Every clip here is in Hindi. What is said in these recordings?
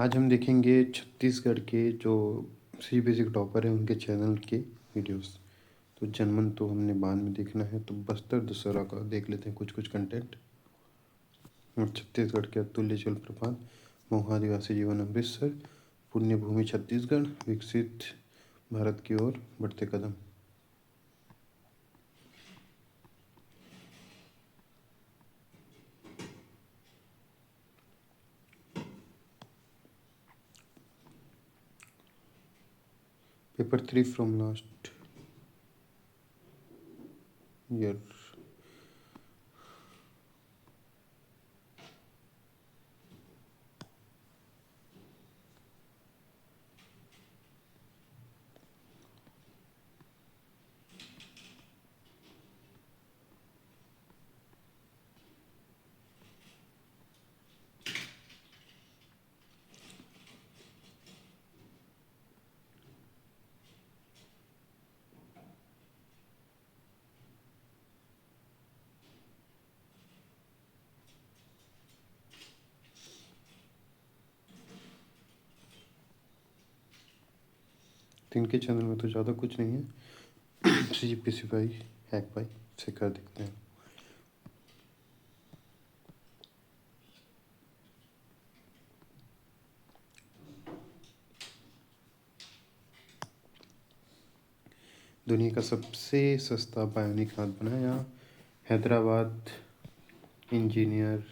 आज हम देखेंगे छत्तीसगढ़ के जो सीबीएसई के टॉपर हैं उनके चैनल के वीडियोस। तो जनमन तो हमने बाद में देखना है, तो बस्तर दशहरा का देख लेते हैं कुछ कुछ कंटेंट। और छत्तीसगढ़ के अतुल्य जलप्रपात, महुआ आदिवासी जीवन अमृतसर, पुण्य भूमि छत्तीसगढ़, विकसित भारत की ओर बढ़ते कदम। Paper 3 from last year. तो इनके चैनल में तो ज़्यादा कुछ नहीं है। सीजीपीसी भाई हैक भाई से कर देखते हैं। दुनिया का सबसे सस्ता बायोनिक हाथ बनाया। हैदराबाद इंजीनियर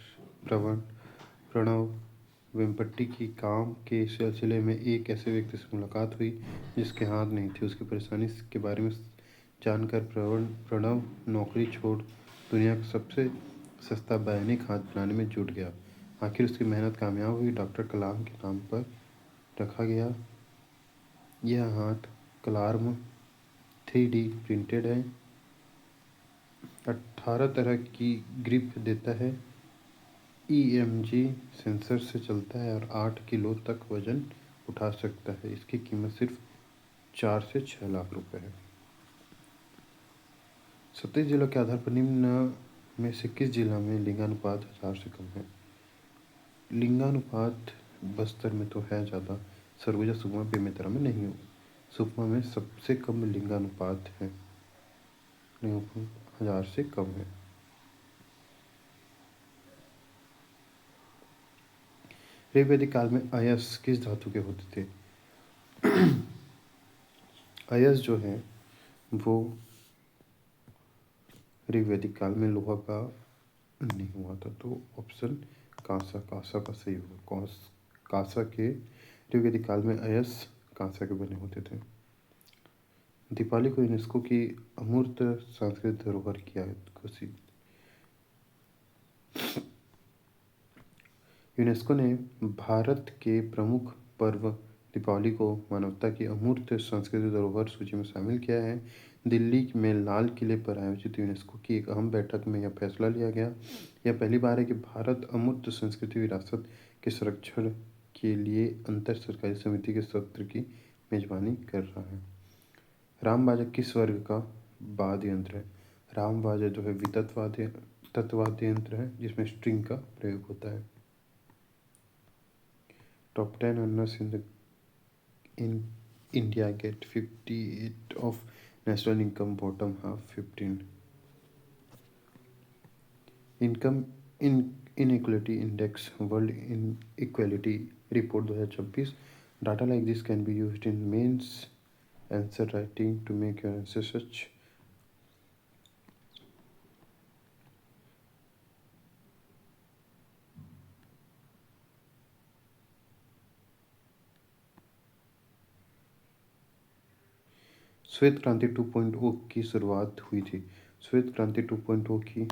प्रणव वेम्पट्टी की काम के सिलसिले में एक ऐसे व्यक्ति से मुलाकात हुई जिसके हाथ नहीं थे। उसकी परेशानी के बारे में जानकर प्रणव नौकरी छोड़ दुनिया का सबसे सस्ता बायोनिक हाथ बनाने में जुट गया। आखिर उसकी मेहनत कामयाब हुई। डॉक्टर कलाम के नाम पर रखा गया यह हाथ कलार्म 3D प्रिंटेड है। 18 तरह की ग्रिप देता है। EMG सेंसर से चलता है और 8 किलो तक वजन उठा सकता है। इसकी कीमत सिर्फ 4 से 6 लाख रुपए है। 27 जिलों के आधार पर निम्न में से किस जिला में लिंगानुपात 1000 से कम है? लिंगानुपात बस्तर में तो है ज़्यादा, सरगुजा सुकमा बेमेतरा में नहीं हो। सुकमा में सबसे कम लिंगानुपात है, 1000 से कम है। ऋग्वैदिक काल में अयस किस धातु के होते थे? अयस जो है वो ऋग्वैदिक काल में लोहा का नहीं हुआ था, तो ऑप्शन कांसा का सही होगा। कांसा के ऋग्वैदिक काल में अयस कांसा के बने होते थे। दीपावली को यूनेस्को की अमूर्त सांस्कृतिक धरोहर किया घोषित। यूनेस्को ने भारत के प्रमुख पर्व दीपावली को मानवता की अमूर्त सांस्कृतिक धरोहर सूची में शामिल किया है। दिल्ली में लाल किले पर आयोजित यूनेस्को की एक अहम बैठक में यह फैसला लिया गया। यह पहली बार है कि भारत अमूर्त संस्कृति विरासत के संरक्षण के लिए अंतर सरकारी समिति के सत्र की मेजबानी कर रहा है। राम बाजा किस वर्ग का वाद्य यंत्र है? राम बाजा जो है तत्वाद्य यंत्र है जिसमें स्ट्रिंग का प्रयोग होता है। Top 10 earners in India get 58 of national income, bottom half 15. Income inequality index, World Inequality Report 2026. Data like this can be used in mains answer writing to make your answer such. श्वेत क्रांति 2.0 की शुरुआत हुई थी। श्वेत क्रांति 2.0 की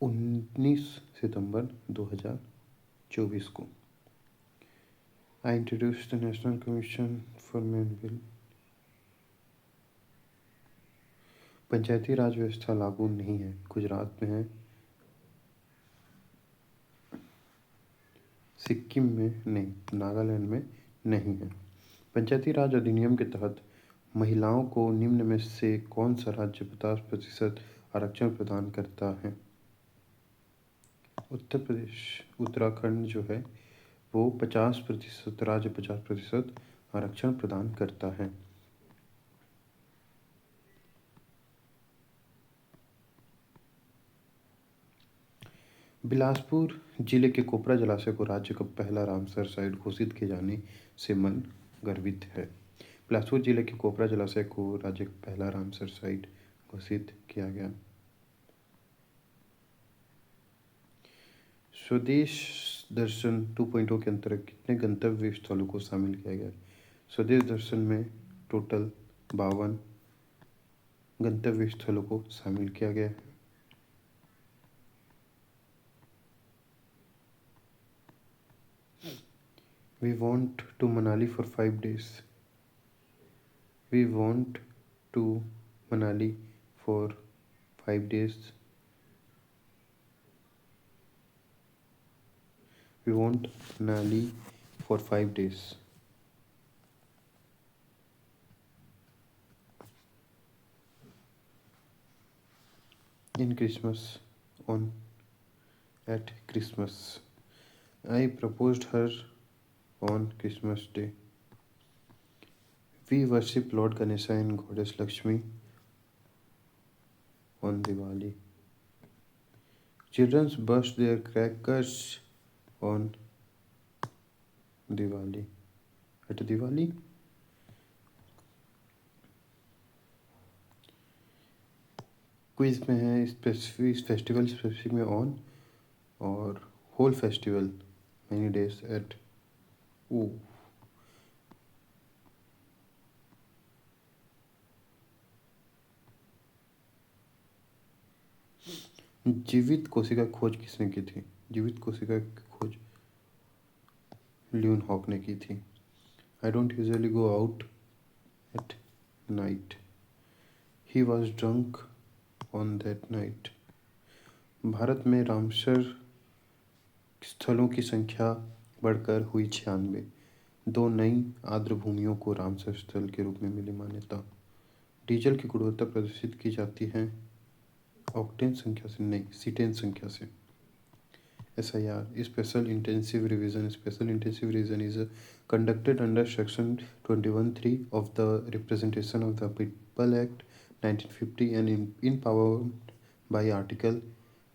19 सितंबर 2024 को। I introduced the National Commission for Men Bill. पंचायती राज व्यवस्था लागू नहीं है, गुजरात में है, सिक्किम में नहीं, नागालैंड में नहीं है। पंचायती राज अधिनियम के तहत महिलाओं को निम्न में से कौन सा राज्य 50% आरक्षण प्रदान करता है? उत्तर प्रदेश, उत्तराखंड जो है वो 50%, राज्य 50% आरक्षण प्रदान करता है। बिलासपुर जिले के कोपरा जलाशय को राज्य का पहला रामसर साइट घोषित किए जाने से मन गर्वित है। बिलासपुर जिले के कोपरा जलाशय को राज्य का पहला रामसर साइट घोषित किया गया। स्वदेश दर्शन 2.0 के अंतर्गत कितने गंतव्य स्थलों को शामिल किया गया? स्वदेश दर्शन में टोटल 52 गंतव्य स्थलों को शामिल किया गया है। We want to Manali for 5 days. We want to Manali for 5 days. We want Manali for 5 days. In Christmas, on at Christmas, I proposed her on Christmas Day. We worship Lord Ganesha and Goddess Lakshmi on Diwali. Children burst their crackers on Diwali. At Diwali, quiz में है स्पेसिफिक फेस्टिवल स्पेसिफिक में ऑन और whole festival many days at ओ। जीवित कोशिका खोज किसने की थी? जीवित कोशिका की खोज ल्यूनहॉक ने की थी। I don't usually go out at night. He was drunk on that night. Bharat में रामसर स्थलों की संख्या बढ़कर हुई 96। 2 नई आर्द्र भूमियों को रामसर स्थल के रूप में मिली मान्यता। डीजल की गुणवत्ता प्रदर्शित की जाती है ऑक्टेन संख्या से नहीं, सीटेन संख्या से। SIR special intensive revision. Special intensive revision is conducted under Section 21(3) of the Representation of the People Act 1950 and empowered by Article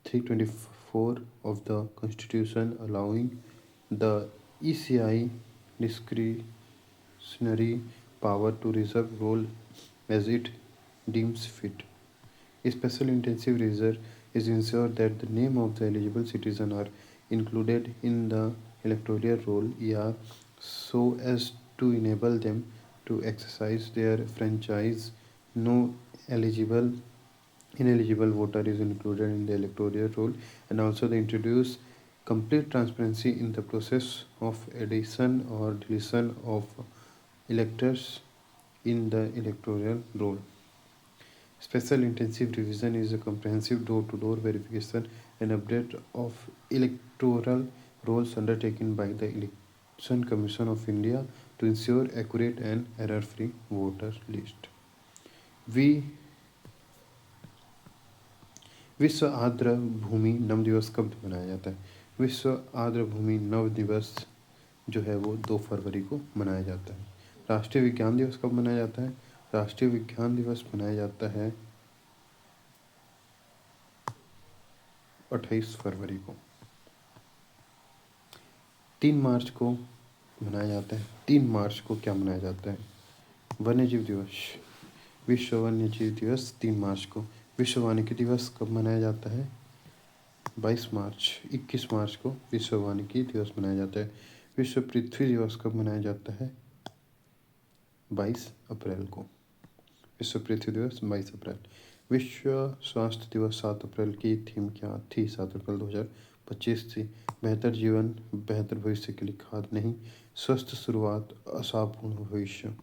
324 of the Constitution, allowing the ECI discretionary power to reserve role as it deems fit. A special intensive reserve is ensure that the name of the eligible citizen are included in the electoral roll, yeah, so as to enable them to exercise their franchise. No eligible ineligible voter is included in the electoral roll, and also they introduce complete transparency in the process of addition or deletion of electors in the electoral roll. Special intensive revision is a comprehensive door-to-door verification and update of electoral rolls undertaken by the Election Commission of India to ensure accurate and error-free voter list. विश्व आर्द्र भूमि नव दिवस कब मनाया जाता है? विश्व आर्द्र भूमि नव दिवस जो है वो 2 फरवरी को मनाया जाता है। राष्ट्रीय विज्ञान दिवस कब मनाया जाता है? राष्ट्रीय विज्ञान दिवस मनाया जाता है 28 फरवरी को। 3 मार्च को मनाया जाता है। 3 मार्च को क्या मनाया जाता है? वन्यजीव दिवस। विश्व वन्यजीव दिवस 3 मार्च को। विश्व वानिकी दिवस कब मनाया जाता है? 22 मार्च। 21 मार्च को विश्व वानिकी दिवस मनाया जाता है। विश्व पृथ्वी दिवस कब मनाया जाता है? 22 अप्रैल को। विश्व पृथ्वी दिवस 22 अप्रैल। विश्व स्वास्थ्य दिवस 7 अप्रैल की थीम क्या थी? 7 अप्रैल 2025 थी। बेहतर जीवन बेहतर भविष्य के लिए खाद नहीं, स्वस्थ शुरुआत असापूर्ण भविष्य।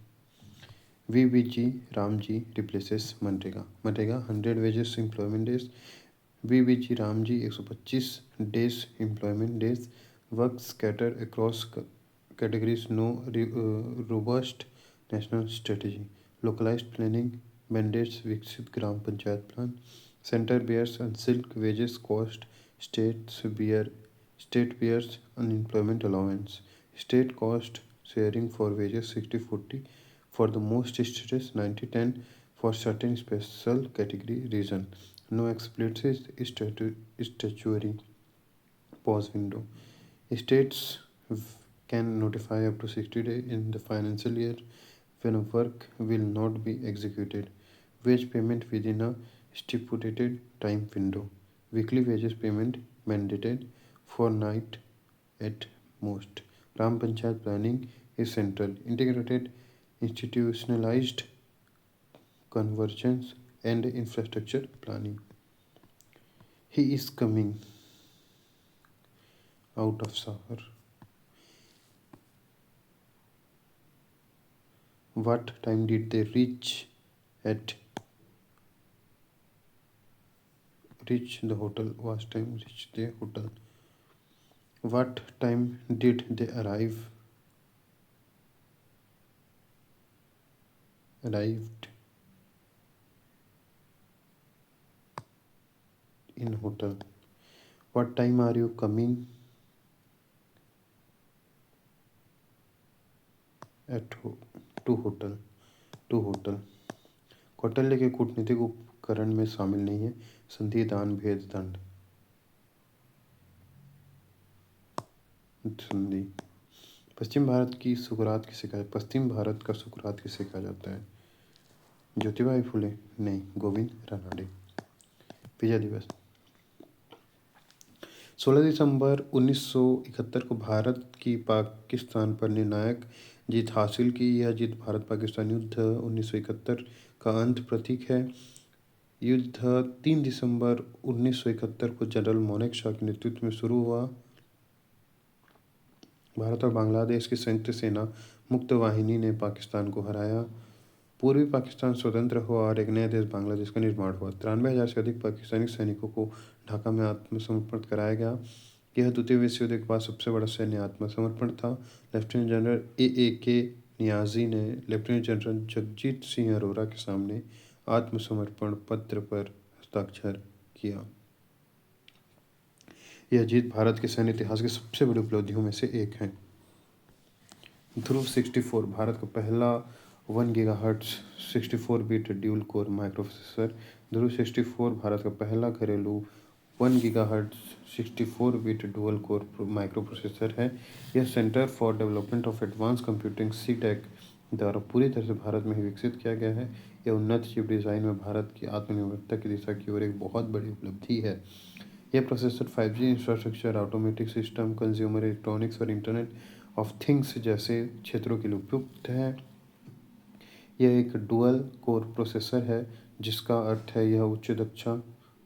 VBG Ramji replaces MNREGA. MNREGA 100 wages employment days. VBG Ramji 125 days employment days. Work scatter across categories, no robust national strategy. Localised planning mandates, Viksit Gram panchayat plan. Centre bears and silk wages cost, states bear State bears unemployment allowance. State cost sharing for wages 60-40 for the most states, 90-10 for certain special category reason. No explicit statutory pause window. States can notify up to 60 days in the financial year when work will not be executed. Wage payment within a stipulated time window. Weekly wages payment mandated for night at most. Gram Panchayat planning is central. Integrated, institutionalized convergence and infrastructure planning. He is coming out of shower. What time did they at reach the hotel? Was time reach the hotel? What time did they arrived in hotel? What time are you coming at to hotel? To hotel. Kautilya के कूटनीतिक उपकरण में शामिल नहीं है संधि दान भेद दंड संधि। पश्चिम भारत का सुकरात किसे कहा जाता है? ज्योतिबा फुले? नहीं, गोविंद रानडे। पिज़्ज़ा दिवस 16 दिसंबर 1971 को भारत की पाकिस्तान पर निर्णायक जीत हासिल की। यह जीत भारत पाकिस्तान युद्ध 1971 का अंत प्रतीक है। युद्ध 3 दिसंबर 1971 को जनरल मोनेक शाह के नेतृत्व में शुरू हुआ। भारत और बांग्लादेश की संयुक्त सेना मुक्त वाहिनी ने पाकिस्तान को हराया। पूर्वी पाकिस्तान स्वतंत्र हुआ और एक नया देश बांग्लादेश का निर्माण हुआ। 93,000 से अधिक पाकिस्तानी सैनिकों को ढाका में आत्मसमर्पण कराया गया। यह द्वितीय विश्व युद्ध के बाद सबसे बड़ा सैन्य आत्मसमर्पण था। लेफ्टिनेंट जनरल के नियाजी ने लेफ्टिनेंट जनरल जगजीत सिंह अरोरा के सामने आत्मसमर्पण पत्र पर हस्ताक्षर किया। यह जीत भारत के सैन्य इतिहास की सबसे बड़ी उपलब्धियों में से एक है। ध्रुव 64 भारत का पहला 1 gigahertz 64 bit dual core microprocessor. Dhruv 64 Bharat का पहला घरेलू 1 gigahertz 64 bit dual core microprocessor है। यह centre for development of advance computing CDAC द्वारा पूरी तरह से भारत में ही विकसित किया गया है। यह उन्नत चिप डिज़ाइन में भारत की आत्मनिर्भरता की दिशा की ओर एक बहुत बड़ी उपलब्धि है। यह processor 5G infrastructure, automatic system, consumer electronics और इंटरनेट ऑफ थिंग्स जैसे क्षेत्रों के लिए उपयुक्त है। यह एक डुअल कोर प्रोसेसर है, जिसका अर्थ है यह उच्च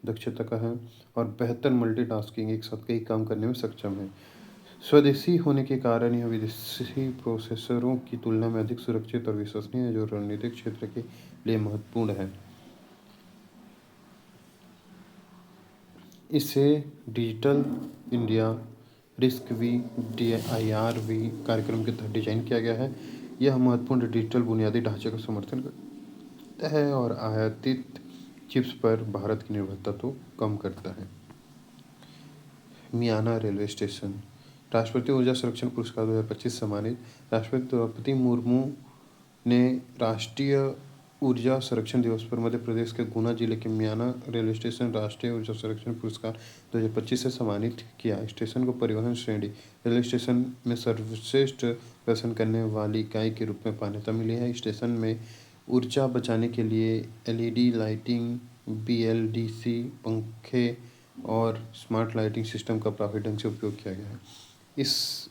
दक्षता का है और बेहतर मल्टीटास्किंग, एक साथ कई काम करने में सक्षम है। स्वदेशी होने के कारण यह विदेशी प्रोसेसरों की तुलना में अधिक सुरक्षित और विश्वसनीय है, जो रणनीतिक क्षेत्र के लिए महत्वपूर्ण है। इसे डिजिटल इंडिया RISC-V DIR-V कार्यक्रम के तहत डिजाइन किया गया है। यह महत्वपूर्ण डिजिटल बुनियादी ढांचे का समर्थन करता है और आयातित चिप्स पर भारत की निर्भरता को कम करता है। मियाना रेलवे स्टेशन राष्ट्रपति ऊर्जा संरक्षण पुरस्कार 2025 सम्मानित। राष्ट्रपति द्रौपदी मुर्मू ने राष्ट्रीय ऊर्जा संरक्षण दिवस पर मध्य प्रदेश के गुना जिले के मियाना रेलवे स्टेशन राष्ट्रीय ऊर्जा संरक्षण पुरस्कार 2025 से सम्मानित किया। स्टेशन को परिवहन श्रेणी रेलवे स्टेशन में सर्वश्रेष्ठ प्रदर्शन करने वाली इकाई के रूप में मान्यता मिली है। स्टेशन में ऊर्जा बचाने के लिए LED लाइटिंग, BLDC पंखे और स्मार्ट लाइटिंग सिस्टम का प्रभावी ढंग से उपयोग किया गया है।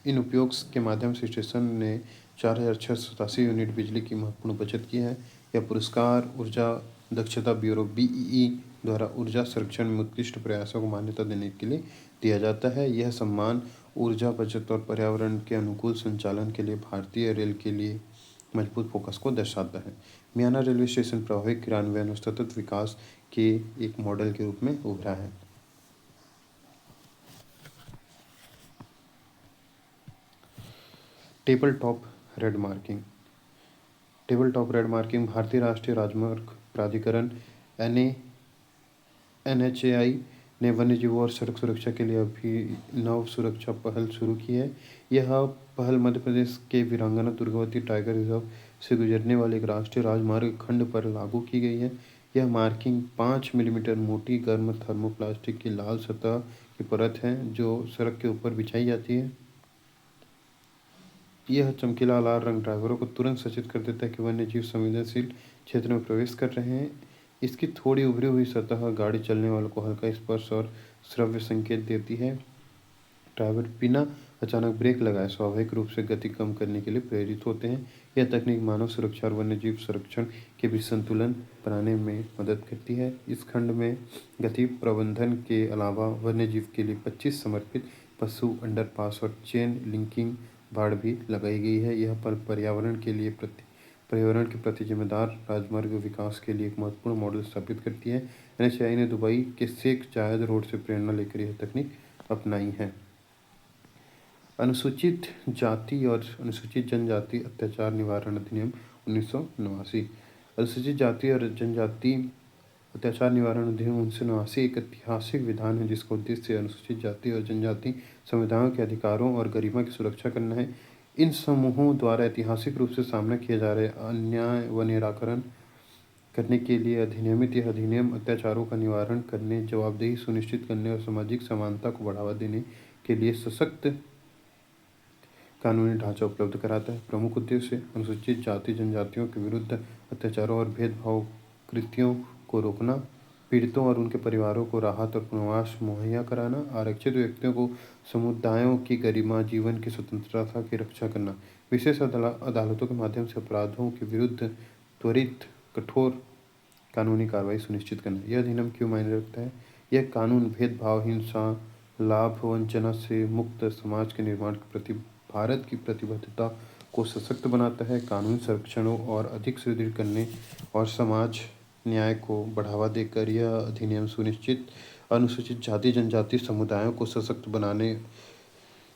इन उपयोग के माध्यम से स्टेशन ने 4,687 यूनिट बिजली की महत्वपूर्ण बचत की है। यह पुरस्कार ऊर्जा दक्षता ब्यूरो BEE द्वारा ऊर्जा संरक्षण में उत्कृष्ट प्रयासों को मान्यता देने के लिए दिया जाता है। यह सम्मान ऊर्जा बचत और पर्यावरण के अनुकूल संचालन के लिए भारतीय रेल के लिए मजबूत फोकस को दर्शाता है। मियाना रेलवे स्टेशन प्रभावी क्रियान्वयन और सतत विकास के एक मॉडल के रूप में उभरा है। टेबल टॉप रेड मार्किंग भारतीय राष्ट्रीय राजमार्ग प्राधिकरण NHAI ने वन्यजीवों और सड़क सुरक्षा के लिए अभिनव सुरक्षा पहल शुरू की है। यह पहल मध्य प्रदेश के वीरांगना दुर्गावती टाइगर रिजर्व से गुजरने वाले एक राष्ट्रीय राजमार्ग खंड पर लागू की गई है। यह मार्किंग 5 मिलीमीटर मोटी गर्म थर्मोप्लास्टिक की लाल सतह की परत है जो सड़क के ऊपर बिछाई जाती है। यह चमकीला लाल रंग ड्राइवरों को तुरंत सचेत कर देता है कि वन्यजीव संवेदनशील क्षेत्र में प्रवेश कर रहे हैं। इसकी थोड़ी उभरी हुई सतह गाड़ी चलने वालों को हल्का स्पर्श और श्रव्य संकेत देती है। ड्राइवर बिना अचानक ब्रेक लगाए स्वाभाविक रूप से गति कम करने के लिए प्रेरित होते हैं। यह तकनीक मानव सुरक्षा और वन्यजीव संरक्षण के बीच संतुलन बनाने में मदद करती है। इस खंड में गति प्रबंधन के अलावा वन्यजीव के लिए 25 समर्पित पशु अंडरपास और चेन लिंकिंग बाड़ भी लगाई गई है। यह पर्यावरण के प्रति जिम्मेदार राजमार्ग विकास के लिए एक महत्वपूर्ण मॉडल स्थापित करती है। NHAI ने दुबई के शेख जायद रोड से प्रेरणा लेकर यह तकनीक अपनाई है। अनुसूचित जाति और अनुसूचित जनजाति अत्याचार निवारण अधिनियम 1989। अनुसूचित जाति और जनजाति अत्याचार निवारण अधिनियम 1989 एक ऐतिहासिक विधान है जिसका उद्देश्य अनुसूचित जाति और जनजाति समुदायों के अधिकारों और गरिमा की सुरक्षा करना है। इन समूहों द्वारा ऐतिहासिक रूप से सामना किए जा रहे अन्याय व निराकरण करने के लिए अधिनियमित यह अधिनियम अत्याचारों का निवारण करने, जवाबदेही सुनिश्चित करने और सामाजिक समानता को बढ़ावा देने के लिए सशक्त कानूनी ढांचा उपलब्ध कराता है। प्रमुख उद्देश्य अनुसूचित जाति जनजातियों के विरुद्ध अत्याचारों और भेदभाव कृत्यों को रोकना, पीड़ितों और उनके परिवारों को राहत और पुनर्वास मुहैया कराना, आरक्षित व्यक्तियों को समुदायों की गरिमा, जीवन की स्वतंत्रता की रक्षा करना, विशेष अदालतों के माध्यम से अपराधों के विरुद्ध त्वरित कठोर कानूनी कार्रवाई सुनिश्चित करना। यह अधिनियम क्यों मायने रखता है? यह कानून भेदभाव, हिंसा, लाभ वंचना से मुक्त समाज के निर्माण के प्रति भारत की प्रतिबद्धता को सशक्त बनाता है। कानूनी संरक्षण और अधिक सुदृढ़ करने और समाज न्याय को बढ़ावा देकर यह अधिनियम सुनिश्चित अनुसूचित जाति जनजाति समुदायों को सशक्त बनाने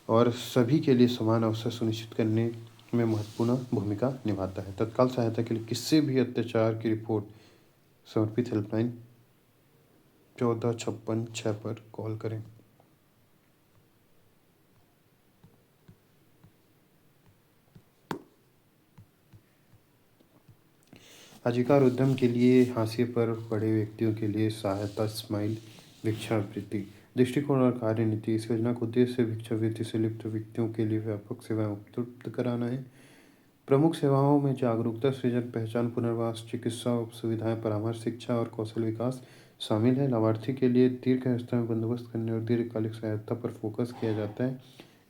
और सभी के लिए समान अवसर सुनिश्चित करने में महत्वपूर्ण भूमिका निभाता है। तत्काल सहायता के लिए किसी भी अत्याचार की रिपोर्ट समर्पित हेल्पलाइन 1456 पर कॉल करें। आजीविका और उद्यम के लिए हाशिए पर बड़े व्यक्तियों के लिए सहायता स्माइल भिक्षावृत्ति दृष्टिकोण और कार्यनीति। इस योजना का उद्देश्य भिक्षावृत्ति से लिप्त व्यक्तियों के लिए व्यापक सेवाएं उपलब्ध कराना है। प्रमुख सेवाओं में जागरूकता सृजन, पहचान, पुनर्वास, चिकित्सा सुविधाएं, परामर्श, शिक्षा और कौशल विकास शामिल है। लाभार्थी के लिए दीर्घ अवस्था में बंदोबस्त करने और दीर्घकालिक सहायता पर फोकस किया जाता है।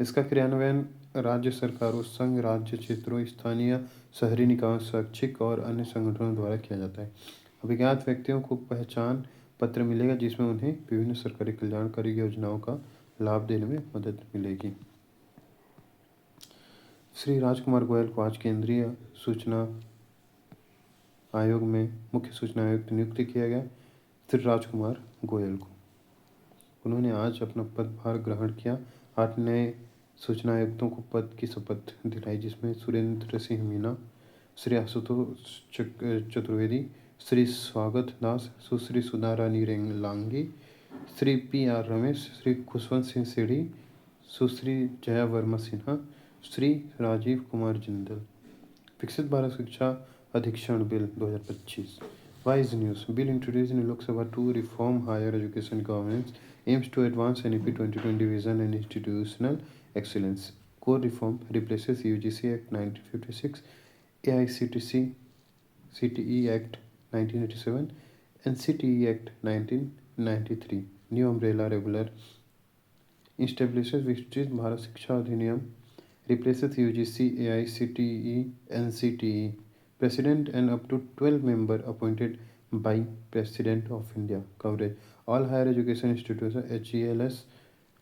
इसका क्रियान्वयन राज्य सरकारों, संघ राज्य क्षेत्रों, स्थानीय शहरी निकायों, शैक्षिक और अन्य संगठनों द्वारा किया जाता है। अभिज्ञात व्यक्तियों को पहचान पत्र मिलेगा जिसमें उन्हें विभिन्न सरकारी कल्याणकारी योजनाओं का लाभ देने में मदद मिलेगी। श्री राजकुमार गोयल को आज केंद्रीय सूचना आयोग में मुख्य सूचना आयुक्त नियुक्त किया गया। श्री राजकुमार गोयल को उन्होंने आज अपना पदभार ग्रहण किया। 8 नए सूचना आयुक्तों को पद की शपथ दिलाई जिसमें सुरेंद्र सिंह मीना, श्री आशुतोष चतुर्वेदी, श्री स्वागत दास, सुश्री सुधा रानी रेंगलांगी, श्री PR रमेश, श्री खुशवंत सिंह सेठी, सुश्री जया वर्मा सिन्हा, श्री राजीव कुमार जिंदल। विकसित भारत शिक्षा अधिक्षण bill 2025। Wise news bill introduced in Lok Sabha to reform higher education governance aims to advance NEP 2020 vision and institutional excellence. Core reform replaces UGC Act 1956, AICTE Act 1987, NCTE Act 1993. New umbrella regular establishes विकसित भारत शिक्षा अधिनियम replaces UGC, AICTE, NCTE. President and up to 12 member appointed by President of India. Coverage. All higher education institutions HELS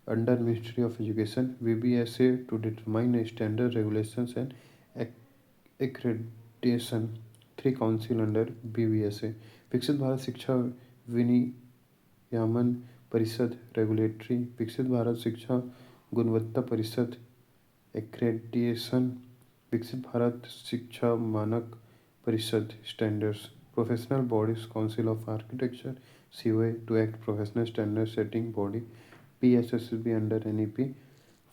under Ministry of Education VBSA to determine standard regulations and accreditation. 3 council under BBSA. विकसित भारत शिक्षा विनियमन परिषद रेगुलेटरी, विकसित भारत शिक्षा गुणवत्ता परिषद एक्रेडिटेशन, विकसित भारत शिक्षा मानक परिषद standards, professional bodies council of architecture, COA to act professional standard setting body. PSSB under NEP.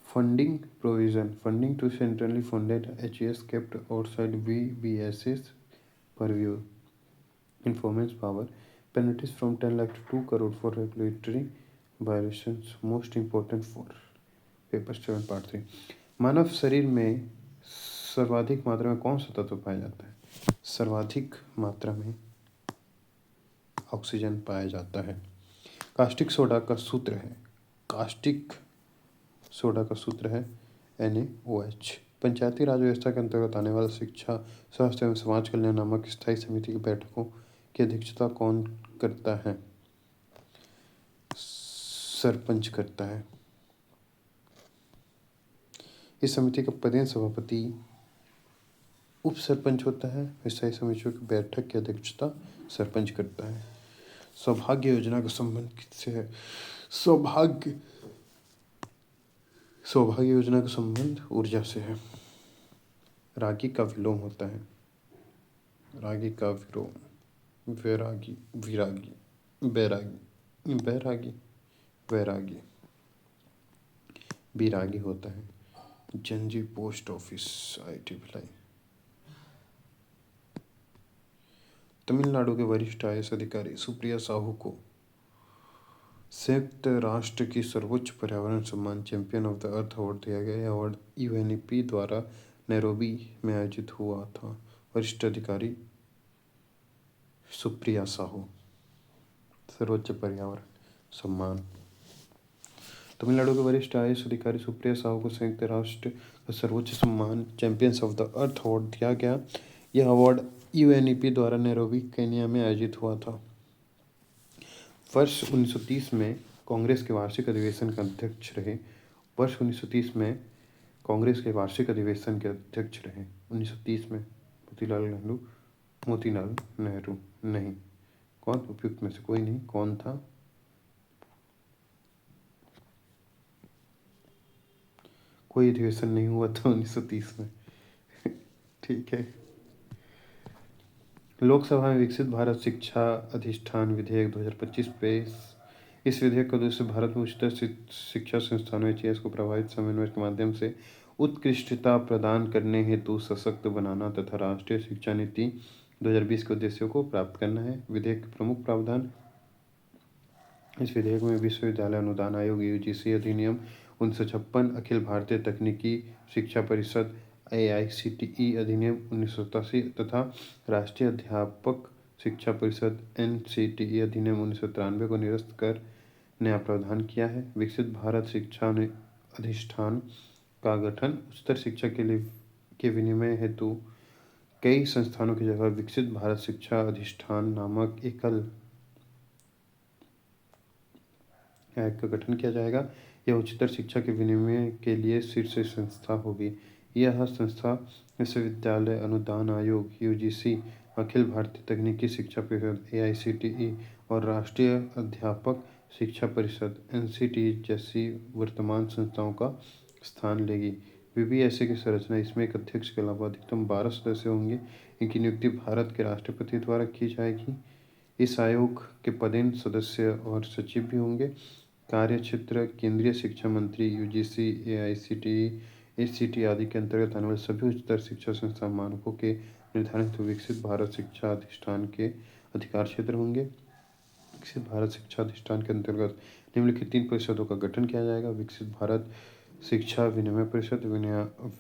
Funding provision. Funding to centrally funded HES kept outside VBS's purview. Informants power. Penalties from 10 lakh to 2 crore for regulatory violations. Most important for paper 7 part 3. मानव शरीर में सर्वाधिक मात्रा में कौन सा तत्व पाया जाता है? सर्वाधिक मात्रा में ऑक्सीजन पाया जाता है. कास्टिक सोडा का सूत्र है. कास्टिक सोडा का सूत्र है NaOH. पंचायती राज व्यवस्था के अंतर्गत आने वाला शिक्षा, स्वास्थ्य एवं समाज कल्याण नामक स्थायी समिति की बैठकों की अध्यक्षता कौन करता है? सरपंच करता है. इस समिति का प्रदेश सभापति उप सरपंच होता है. स्थायी समितियों की बैठक की अध्यक्षता सरपंच करता है. सौभाग्य योजना का संबंध किससे है? सौभाग्य योजना का संबंध ऊर्जा से है. रागी का विलोम होता है. रागी का विलोम वैरागी, विरागी, बैरागी, बैरागी, वैरागी, बिरागी होता है. Gen Z post office IT Bhilai. Tamil Nadu के वरिष्ठ IAS अधिकारी सुप्रिया साहू को संयुक्त राष्ट्र की सर्वोच्च पर्यावरण सम्मान champion of the earth award दिया गया. यह अवार्ड UNEP द्वारा नैरोबी में आयोजित हुआ था. वरिष्ठ अधिकारी सुप्रिया साहू. सर्वोच्च पर्यावरण सम्मान. तमिलनाडु के वरिष्ठ IAS अधिकारी सुप्रिया साहू को संयुक्त राष्ट्र का सर्वोच्च सम्मान champions of the earth award दिया गया. यह अवार्ड UNEP द्वारा नैरोबी केन्या में आयोजित हुआ था. वर्ष 1930 में कांग्रेस के वार्षिक अधिवेशन के अध्यक्ष रहे. वर्ष 1930 में कांग्रेस के वार्षिक अधिवेशन के अध्यक्ष रहे. 1930 में मोतीलाल नेहरू नहीं. कौन? उपयुक्त में से कोई नहीं. कौन था? कोई अधिवेशन नहीं हुआ था 1930 में. ठीक है. लोकसभा में विकसित भारत शिक्षा अधिष्ठान विधेयक 2025 पेश. इस विधेयक का उद्देश्य भारत में उच्चतर शिक्षा संस्थानों HES को प्रभावित समन्वय के माध्यम से उत्कृष्टता प्रदान करने हेतु सशक्त बनाना तथा राष्ट्रीय शिक्षा नीति 2020 के उद्देश्यों को प्राप्त करना है. विधेयक के प्रमुख प्रावधान. इस विधेयक में विश्वविद्यालय अनुदान आयोग UGC अधिनियम 1956, अखिल भारतीय तकनीकी शिक्षा परिषद AICTE अधिनियम 1987 तथा राष्ट्रीय अध्यापक शिक्षा परिषद NCTE अधिनियम 1993 को निरस्त कर नया प्रावधान किया है. विकसित भारत शिक्षा अधिष्ठान का गठन उच्चतर शिक्षा के विनिमय हेतु कई संस्थानों की जगह विकसित भारत शिक्षा अधिष्ठान नामक एकल का गठन किया जाएगा. यह उच्चतर शिक्षा के विनिमय के लिए शीर्ष संस्था होगी. यह संस्था विश्वविद्यालय अनुदान आयोग UGC, अखिल भारतीय तकनीकी शिक्षा परिषद AICTE और राष्ट्रीय अध्यापक शिक्षा परिषद NCTE जैसी वर्तमान संस्थाओं का स्थान लेगी. VBSA की संरचना. इसमें एक अध्यक्ष के अलावा अधिकतम 12 सदस्य होंगे. इनकी नियुक्ति भारत के राष्ट्रपति द्वारा की जाएगी. इस आयोग के पदेन सदस्य और सचिव भी होंगे. कार्य क्षेत्र. केंद्रीय शिक्षा मंत्री, UGC, AICTE, HCT आदि के अंतर्गत आने वाले सभी उच्चतर शिक्षा संस्थान मानकों के निर्धारण हेतु विकसित भारत शिक्षा अधिष्ठान के अधिकार क्षेत्र होंगे. विकसित भारत शिक्षा अधिष्ठान के अंतर्गत निम्नलिखित 3 परिषदों का गठन किया जाएगा. विकसित भारत शिक्षा विनिमय परिषद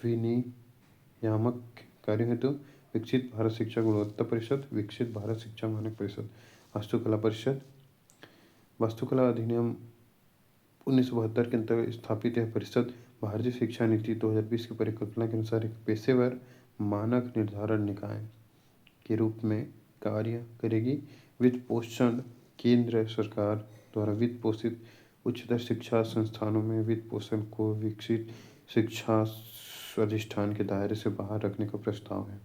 विनियामक कार्य हेतु, विकसित भारत शिक्षा गुणवत्ता परिषद, विकसित भारत शिक्षा मानक परिषद. वास्तुकला परिषद. वास्तुकला अधिनियम 1972 के अंतर्गत स्थापित यह परिषद भारतीय शिक्षा नीति 2020 की परिकल्पना के अनुसार एक पेशेवर मानक निर्धारण निकाय के रूप में कार्य करेगी. वित्त पोषण. केंद्र सरकार द्वारा वित्त पोषित उच्चतर शिक्षा संस्थानों में वित्त पोषण को विकसित शिक्षा अधिष्ठान के दायरे से बाहर रखने का प्रस्ताव है.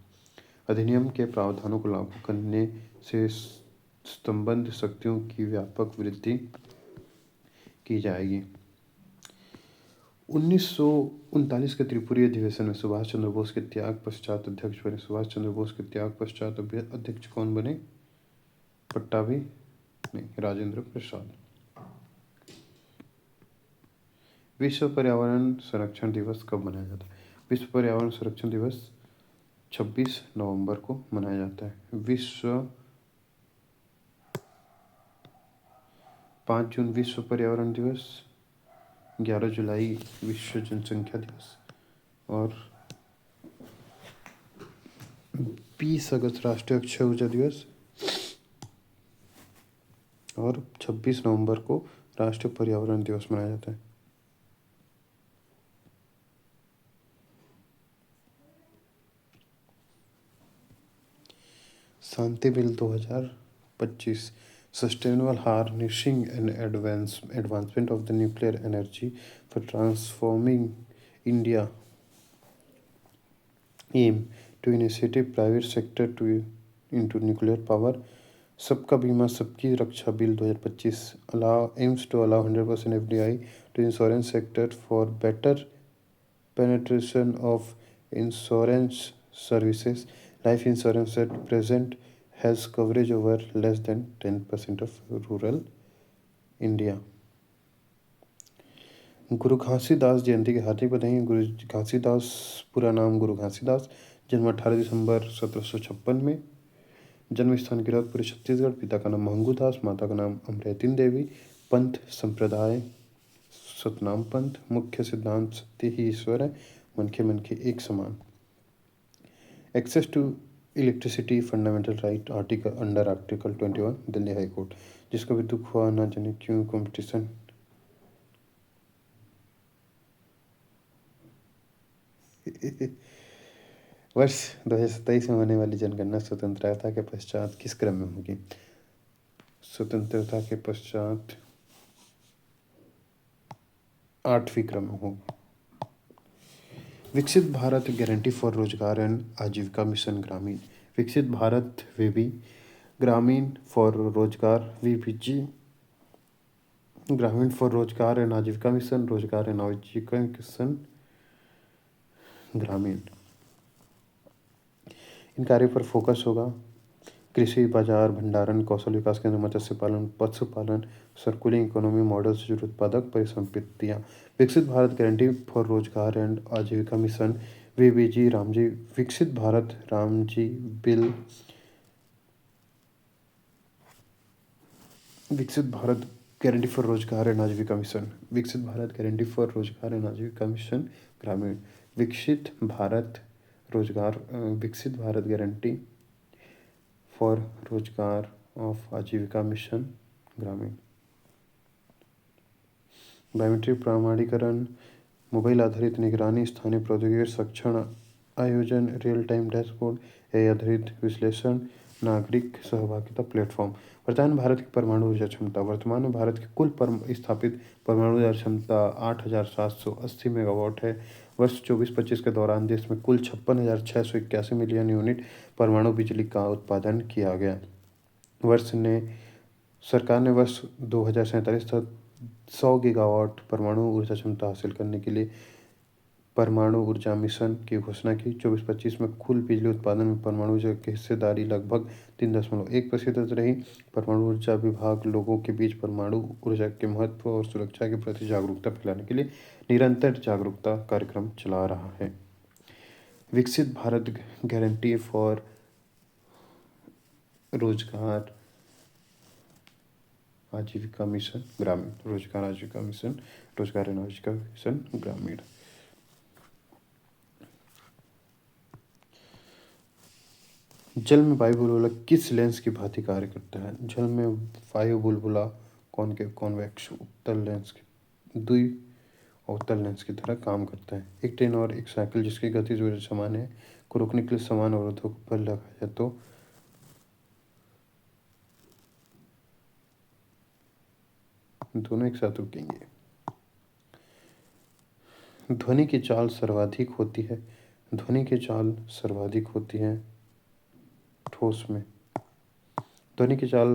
अधिनियम के प्रावधानों को लागू करने से संबद्ध शक्तियों की व्यापक वृद्धि की जाएगी. 1939 के त्रिपुरी अधिवेशन में सुभाष चंद्र बोस के त्याग पश्चात अध्यक्ष बने. सुभाष चंद्र बोस के त्याग पश्चात अध्यक्ष कौन बने? पट्टाभी नहीं, राजेंद्र प्रसाद। विश्व पर्यावरण संरक्षण दिवस कब मनाया जाता है? विश्व पर्यावरण संरक्षण दिवस 26 नवंबर को मनाया जाता है। 5 जून विश्व पर्यावरण दिवस, 11 जुलाई विश्व जनसंख्या दिवस और 20 अगस्त राष्ट्रीय अक्षय ऊर्जा दिवस और 26 नवंबर को राष्ट्रीय पर्यावरण दिवस मनाया जाता है। Shanti bill 2025 sustainable harnessing and advancement of the nuclear energy for transforming India aim to initiative private sector to into nuclear power. सबका बीमा सबकी रक्षा bill 2025 aims to allow 100% FDI to insurance sector for better penetration of insurance services. Life insurance at present has coverage over less than 10% of rural India. गुरु घासीदास जयंती की हार्दिक बधाई। गुरु घासीदास पूरा नाम गुरु घासीदास, जन्म 18 दिसंबर 1756 में। जन्म स्थान किरातपुरी छत्तीसगढ़। पिता का नाम महंगू दास, माता का नाम अमृतिन देवी। पंथ संप्रदाय सतनाम पंथ। मुख्य सिद्धांत सत्य ही ईश्वर है, मनखे मनखे एक समान। Access to electricity fundamental right under article 21 Delhi high court. जिसका भी दुख हुआ ना जाने क्यों कंपटीशन। वर्ष 2027 में होने वाली जनगणना स्वतंत्रता के पश्चात किस क्रम में होगी? स्वतंत्रता के पश्चात 8वीं क्रम में होगी। विकसित भारत गारंटी फॉर रोजगार एंड आजीविका मिशन ग्रामीण। विकसित भारत वेबी ग्रामीण फॉर रोजगार वीपीजी ग्रामीण फॉर रोजगार एंड आजीविका मिशन, रोजगार एंड आजीविका मिशन ग्रामीण। इन कार्यों पर फोकस होगा। कृषि बाजार भंडारण, कौशल विकास केंद्र, मत्स्य पालन, पशुपालन, सर्कुलर इकोनॉमी मॉडल से जुड़ी उत्पादक परिसंपत्तियां। विकसित भारत गारंटी फॉर रोजगार एंड आजीविका मिशन वीबीजी रामजी। विकसित भारत रामजी बिल। विकसित भारत गारंटी फॉर रोजगार एंड आजीविका मिशन। विकसित भारत गारंटी फॉर रोजगार एंड आजीविका मिशन ग्रामीण। विकसित भारत गारंटी फॉर रोजगार ऑफ आजीविका मिशन ग्रामीण। बायोमेट्रिक प्रमाणीकरण, मोबाइल आधारित निगरानी, स्थानीय प्रौद्योगिकी सक्षम आयोजन, रियल टाइम डैशबोर्ड, एआई आधारित विश्लेषण, नागरिक सहभागिता प्लेटफॉर्म। वर्तमान भारत की परमाणु ऊर्जा क्षमता। वर्तमान में भारत की कुल स्थापित परमाणु ऊर्जा क्षमता 8,780 मेगावाट है। वर्ष 24-25 के दौरान देश में कुल 56,681 मिलियन यूनिट परमाणु बिजली का उत्पादन किया गया। सरकार ने वर्ष 2047 तक 100 गीगावाट परमाणु ऊर्जा क्षमता हासिल करने के लिए परमाणु ऊर्जा मिशन की घोषणा की। 24-25 में कुल बिजली उत्पादन में परमाणु ऊर्जा की हिस्सेदारी लगभग 3.1% रही। परमाणु ऊर्जा विभाग लोगों के बीच परमाणु ऊर्जा के महत्व और सुरक्षा के प्रति जागरूकता फैलाने के लिए निरंतर जागरूकता कार्यक्रम चला रहा है। विकसित भारत गारंटी फॉर रोजगार आजीविका मिशन ग्रामीण। रोजगार आजीविका मिशन, रोजगार एवं आजीविका मिशन ग्रामीण। जल में वायु बुलबुला किस लेंस की भांति कार्य करता है? जल में वायु बुलबुला कॉन्वेक्स उत्तल लेंस की द्वि अवतल लेंस की तरह काम करता है। एक ट्रेन और एक साइकिल जिसकी गति जो समान है को रोकने के लिए समान अवरोधों पर लगाया जाए तो दोनों एक साथ रुकेंगे। ध्वनि की चाल सर्वाधिक होती है। ध्वनि की चाल सर्वाधिक होती है ठोस में। ध्वनि की चाल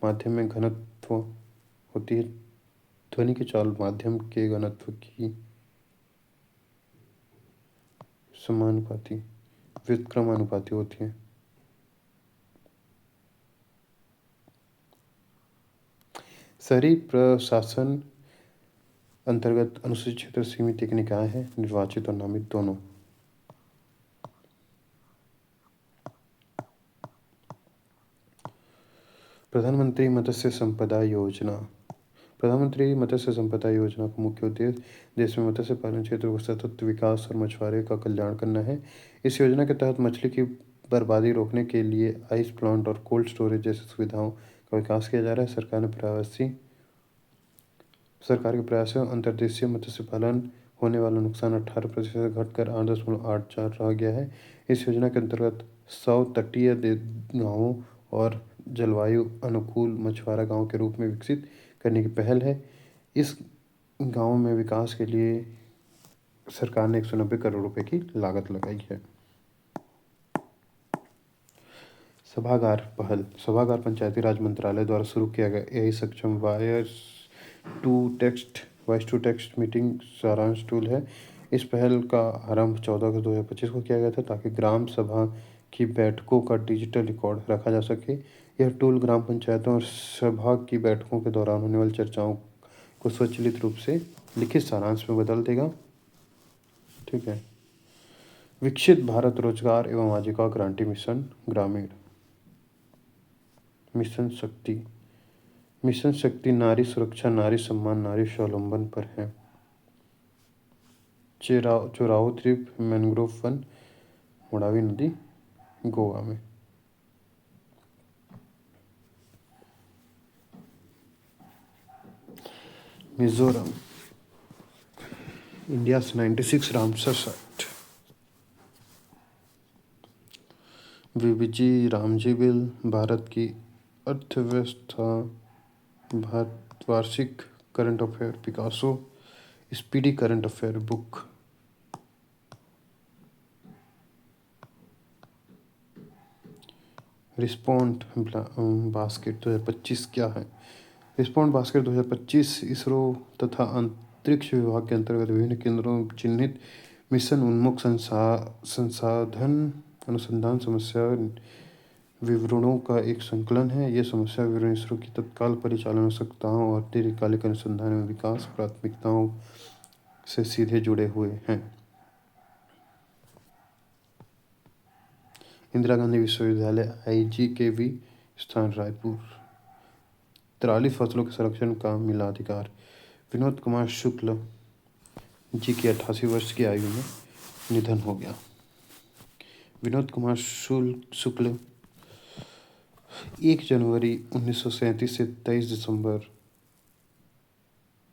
माध्यम में घनत्व होती है। ध्वनि की चाल माध्यम के घनत्व की समानुपाती व्युत्क्रमानुपाती होती है। शहरी प्रशासन अंतर्गत अनुसूचित क्षेत्र सीमित एक निकाय है, निर्वाचित और नामित दोनों। प्रधानमंत्री मत्स्य संपदा योजना। प्रधानमंत्री मत्स्य संपदा योजना का मुख्य उद्देश्य देश में मत्स्य पालन क्षेत्र को सतत विकास और मछुआरे का कल्याण करना है। इस योजना के तहत मछली की बर्बादी रोकने के लिए आइस प्लांट और कोल्ड स्टोरेज जैसी सुविधाओं का विकास किया जा रहा है। सरकार के प्रयासों अंतर्देशीय मत्स्य पालन होने वाला नुकसान 18% से घटकर 8.84 रह गया है। इस योजना के अंतर्गत 100 तटीय गांवों और जलवायु अनुकूल मछुआरा गांव के रूप में विकसित करने की पहल है। इस गांव में विकास के लिए सरकार ने 190 करोड़ रुपए की लागत लगाई है। सभागार पहल। सभागार पंचायती राज मंत्रालय द्वारा शुरू किया गया यही सक्षम वॉइस टू टेक्स्ट मीटिंग सारांश टूल है। इस पहल का आरंभ 14 अगस्त 2025 को किया गया था ताकि ग्राम सभा की बैठकों का डिजिटल रिकॉर्ड रखा जा सके। यह टूल ग्राम पंचायतों और सभा की बैठकों के दौरान होने वाली चर्चाओं को स्वचालित रूप से लिखित सारांश में बदल देगा। ठीक है। विकसित भारत रोजगार एवं आजीविका गारंटी मिशन ग्रामीण। मिशन शक्ति नारी सुरक्षा, नारी सम्मान, नारी स्वावलंबन पर है। चोराहो द्वीप मैंग्रोव वन, मोडावी नदी, गोवा में। Mizoram. India 96 Ramsar site. VBG Ramji bill, Bharat की अर्थव्यवस्था, भारत वार्षिक current affair, Picasso speedy current affair book. Respond basket 2025 क्या है? रिस्पॉन्ड बास्केट 2025 इसरो तथा अंतरिक्ष विभाग के अंतर्गत विभिन्न केंद्रों में चिन्हित मिशन उन्मुख संसाधन अनुसंधान समस्या विवरणों का एक संकलन है। ये समस्या विवरण इसरो की तत्काल परिचालन आवश्यकताओं और दीर्घकालिक अनुसंधान एवं विकास प्राथमिकताओं से सीधे जुड़े हुए हैं। इंदिरा गांधी विश्वविद्यालय IGKV स्थान रायपुर। 43 फसलों के संरक्षण का मिला अधिकार। विनोद कुमार शुक्ल जी की 88 वर्ष की आयु में निधन हो गया। विनोद कुमार शुक्ल 1 जनवरी 1937 से 23 दिसंबर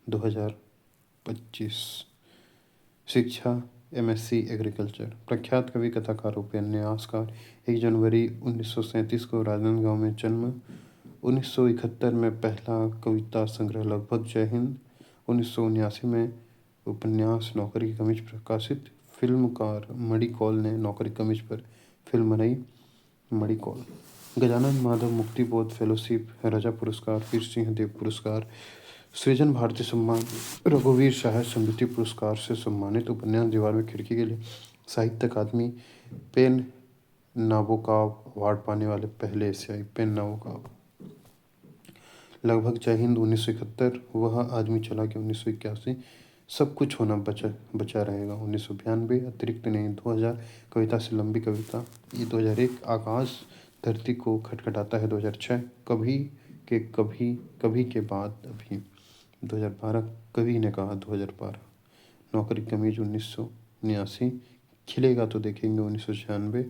2025। शिक्षा MSc एग्रीकल्चर। प्रख्यात कवि, कथाकार, उपन्यासकार। 1 जनवरी 1937 को राजनांदगांव में जन्म। 1971 में पहला कविता संग्रह लगभग जय हिंद। 1979 में उपन्यास नौकरी की कमीज प्रकाशित। फिल्मकार मणि कौल ने नौकरी कमीज पर फिल्म बनाई मणि कौल। गजानन माधव मुक्तिबोध फेलोशिप, राजा पुरस्कार, वीर सिंह देव पुरस्कार, सृजन भारती सम्मान, रघुवीर साहित्य समिति पुरस्कार से सम्मानित। उपन्यास दीवार में खिड़की के लिए साहित्य अकादमी पेन नाबोकाव अवार्ड पाने वाले पहले एशियाई। पेन नाबोकाव। लगभग जय हिंद 1971। वह आदमी चला गया 1981। सब कुछ होना बचा रहेगा 1992। अतिरिक्त नहीं 2000। कविता से लंबी कविता ये 2001। आकाश धरती को खटखटाता है 2006। कभी के बाद अभी 2012। कवि ने कहा 2012। नौकरी कमीज 1979। खिलेगा तो देखेंगे 1996।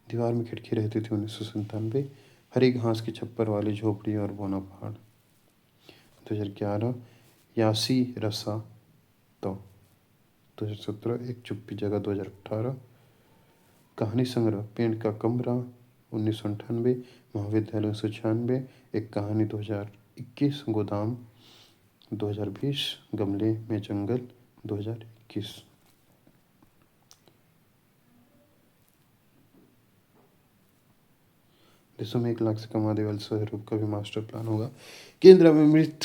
दीवार में खिड़की रहती थी 1997। हरी घास की छप्पर वाली झोपड़ी और बौना पहाड़ 2011। यासी रसा तो 2017। एक चुप्पी जगह 2018। कहानी संग्रह पेड़ का कमरा 1998। महाविद्यालय 1996। एक कहानी 2021। गोदाम 2020। गमले में जंगल 2021। देशों में 1 लाख से कम आने वाले शहरों का भी मास्टर प्लान होगा। केंद्र में मृत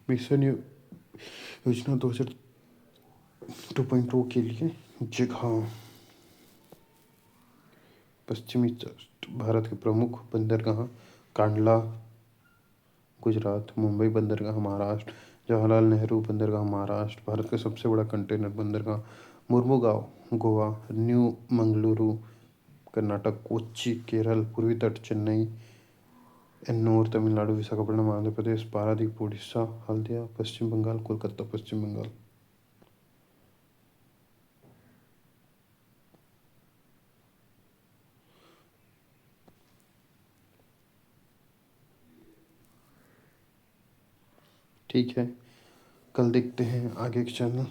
मिशन योजना 2002.0 के लिए जगह। पश्चिमी तट भारत के प्रमुख बंदरगाह कांडला गुजरात। मुंबई बंदरगाह महाराष्ट्र। जवाहरलाल नेहरू बंदरगाह महाराष्ट्र। भारत का सबसे बड़ा कंटेनर बंदरगाह मुर्मुगांव गोवा। न्यू मंगलुरु कर्नाटक। कोच्चि केरल। पूर्वी तट चेन्नई। एन्नोर तमिलनाडु। विशाखापट्टनम आंध्र प्रदेश। पारादीप उड़ीसा। हल्दिया पश्चिम बंगाल। कोलकाता पश्चिम बंगाल। ठीक है, कल देखते हैं आगे के चैनल।